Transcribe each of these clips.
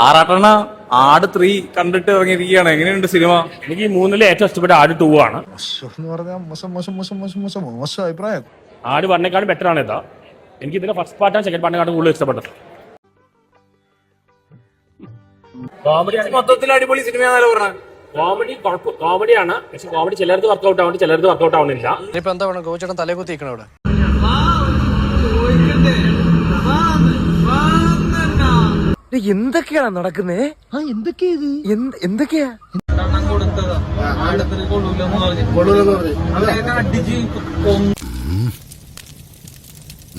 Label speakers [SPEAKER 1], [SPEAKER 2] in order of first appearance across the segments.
[SPEAKER 1] ആറാട്ടണ ആട് 3 കണ്ടിട്ട് ഇറങ്ങിയിരിക്കുകയാണ്. എങ്ങനെയുണ്ട് സിനിമ?
[SPEAKER 2] എനിക്ക് ഈ 3-ൽ ഏറ്റവും ഇഷ്ടപ്പെട്ട ആട് 2 ആണ്.
[SPEAKER 3] അഭിപ്രായം.
[SPEAKER 2] ആട് 1-നെക്കാളും ബെറ്റർ ആണ് ഇതാ. എനിക്ക് ഇതിന്റെ ഫസ്റ്റ് പാർട്ടാണ് സെക്കൻഡ് പാർട്ടിനെക്കാളും കൂടുതൽ ഇഷ്ടപ്പെട്ടത്.
[SPEAKER 1] കോമഡി മൊത്തത്തിൽ അടിപൊളി സിനിമയാണല്ലോ പറഞ്ഞത്.
[SPEAKER 2] കോമഡിയാണ്, പക്ഷെ കോമഡി ചിലർക്ക് വർക്ക്ഔട്ട് ആവുന്നുണ്ട്, ചിലർക്ക് വർക്ക്ഔട്ട് ആവുന്നില്ല.
[SPEAKER 4] ഇപ്പൊ എന്താ വേണം? ഗോചേട്ടൻ തലേ കുത്തിക്കണം ഇവിടെ.
[SPEAKER 5] എന്തൊക്കെയാണ് നടക്കുന്നേ? എന്തൊക്കെയാ?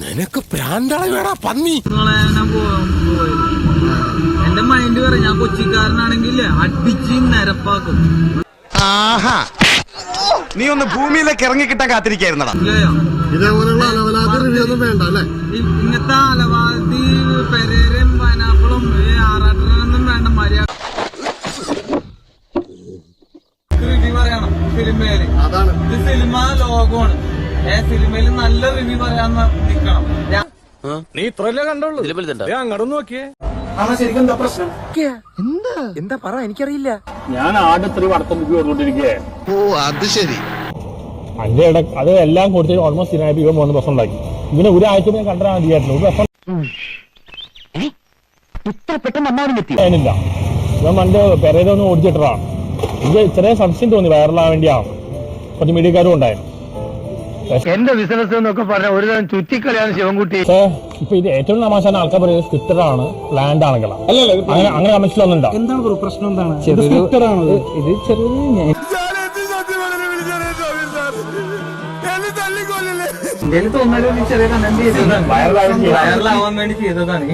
[SPEAKER 4] നിനക്ക് പ്രാന്താളെ വേടാ പന്നി.
[SPEAKER 6] എന്റെ മൈൻഡ് പറയാം, ഞാൻ കൊച്ചിക്കാരനാണെങ്കിൽ അടിച്ച് നിരപ്പാക്കും.
[SPEAKER 7] ആഹാ, നീ ഒന്ന് ഭൂമിയിലേക്ക് ഇറങ്ങിക്കിട്ടാൻ കാത്തിരിക്കായിരുന്നടാ.
[SPEAKER 3] ഇതേപോലെയുള്ള അലവലാതി റിവ്യൂ ഒന്നും വേണ്ട അല്ലേ?
[SPEAKER 6] ഇങ്ങനത്തെ അലവാതി പെരേരയും പൈനാപ്പിളും ആറാട്ടനൊന്നും വേണ്ട. മര്യാദ റിവ്യൂ പറയണം സിനിമയില്.
[SPEAKER 3] അതാണ്
[SPEAKER 6] ഇത് സിനിമ ലോകമാണ്. സിനിമയിൽ നല്ല റിവ്യൂ പറയാന്ന് നിക്കണം.
[SPEAKER 4] നീ ഇത്രല്ലേ കണ്ടോളൂ, അങ്ങോട്ട് നോക്കിയേ.
[SPEAKER 6] ശരിക്കും എന്താ പ്രശ്നം?
[SPEAKER 5] എന്താ പറ, എനിക്കറിയില്ല.
[SPEAKER 2] ഞാൻ ആട് 3 വടക്കം ബുക്ക് ചെയ്തുകൊണ്ടിരിക്കുകയെ.
[SPEAKER 3] ഓ അത് ശരി.
[SPEAKER 2] അതിന്റെ ഇടയ്ക്ക് അത് എല്ലാം കൊടുത്ത് ഓൾമോസ്റ്റ് ഇതിനായിട്ട് ഇവ 3 ബസ് ഉണ്ടാക്കി. ഇവനെ ഒരാഴ്ച ഞാൻ കണ്ടാൽ മതിയായിരുന്നു. ഒരു ബസ് ഇല്ല. ഇവൻ പണ്ട് പെരേരൊന്നും ഓടിച്ചിട്ടതാണ്. എനിക്ക് ചെറിയ സംശയം തോന്നി വൈറലാകാൻ വേണ്ടിയാണ്. കുറച്ച് മീഡിയക്കാരും ഉണ്ടായിരുന്നു.
[SPEAKER 5] എന്റെ ബിസിനസ് എന്നൊക്കെ പറഞ്ഞ ഒരു തരം ചുറ്റിക്കളിയാണ് ശിവൻകുട്ടി.
[SPEAKER 2] പക്ഷേ ഇപ്പൊ ഇത് ഏറ്റവും തമാശാണ് ആൾക്കാർ പറയുന്നത് സ്ക്രിപ്റ്റഡ് ആണ്, പ്ലാൻഡ് ആണെങ്കിലാണ്. അങ്ങനെ കമന്റ്സിലൊന്നുണ്ടോ?
[SPEAKER 6] എന്താണ് പ്രശ്നം? എന്താണ്
[SPEAKER 5] ഇത് ചെറിയൊരു
[SPEAKER 6] എന്റെ തോന്നുന്ന ചെറിയ കണ്ടന്റ് വൈറലാവാൻ വേണ്ടി ചെയ്തതാണ്.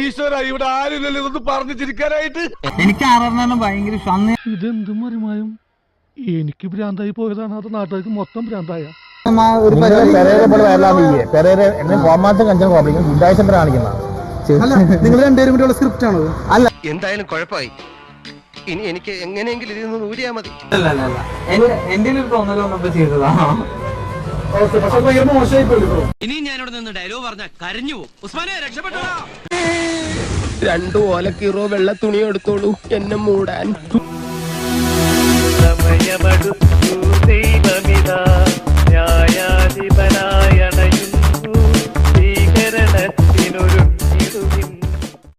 [SPEAKER 7] ഈശ്വര, ഇവിടെ ആരില്ലല്ലോ ഇതൊന്ന് പറഞ്ഞു ചിരിക്കാനായിട്ട്.
[SPEAKER 6] എനിക്ക് ആറാറിനാണ് ഭയങ്കര ഇഷ്ടം.
[SPEAKER 3] ഇതെന്തും മറിമായും എനിക്ക് ഭ്രാന്തായി പോയതാണ്, അത് നാട്ടുകാർക്ക് മൊത്തം ഭ്രാന്തായ.
[SPEAKER 2] പെരേരെ പോലെ വൈറലാവില്ലേ? പെരേരെ ഫോർമാറ്റും കഞ്ചൻ കോപ്പിക്കും ഗുണ്ടായ സെന്റർ കാണിക്കുന്നതാണ്.
[SPEAKER 3] നിങ്ങൾ രണ്ടുപേരും കൂടിയുള്ള സ്ക്രിപ്റ്റ് ആണോ?
[SPEAKER 7] അല്ല, എന്തായാലും കുഴപ്പമായി. ഇനി എനിക്ക് എങ്ങനെയെങ്കിലും ഇതിൽ നിന്ന് ഊരിയാ മതി.
[SPEAKER 6] എന്റെ ഒരു തോന്നല് വന്നപ്പോ ചെയ്തതാണോ?
[SPEAKER 4] ഇനി ഞാനിവിടെ നിന്ന് ഡയലോഗ് പറഞ്ഞ കരഞ്ഞു പോകും. ഉസ്മാനെ രക്ഷപ്പെട്ടോ. 2 ഓലക്കീറോ വെള്ള തുണി എടുത്തോളൂ എന്നെ മൂടാൻ.
[SPEAKER 5] സമയമടുത്തു ദൈവമിതാ ന്യായാധിപൻ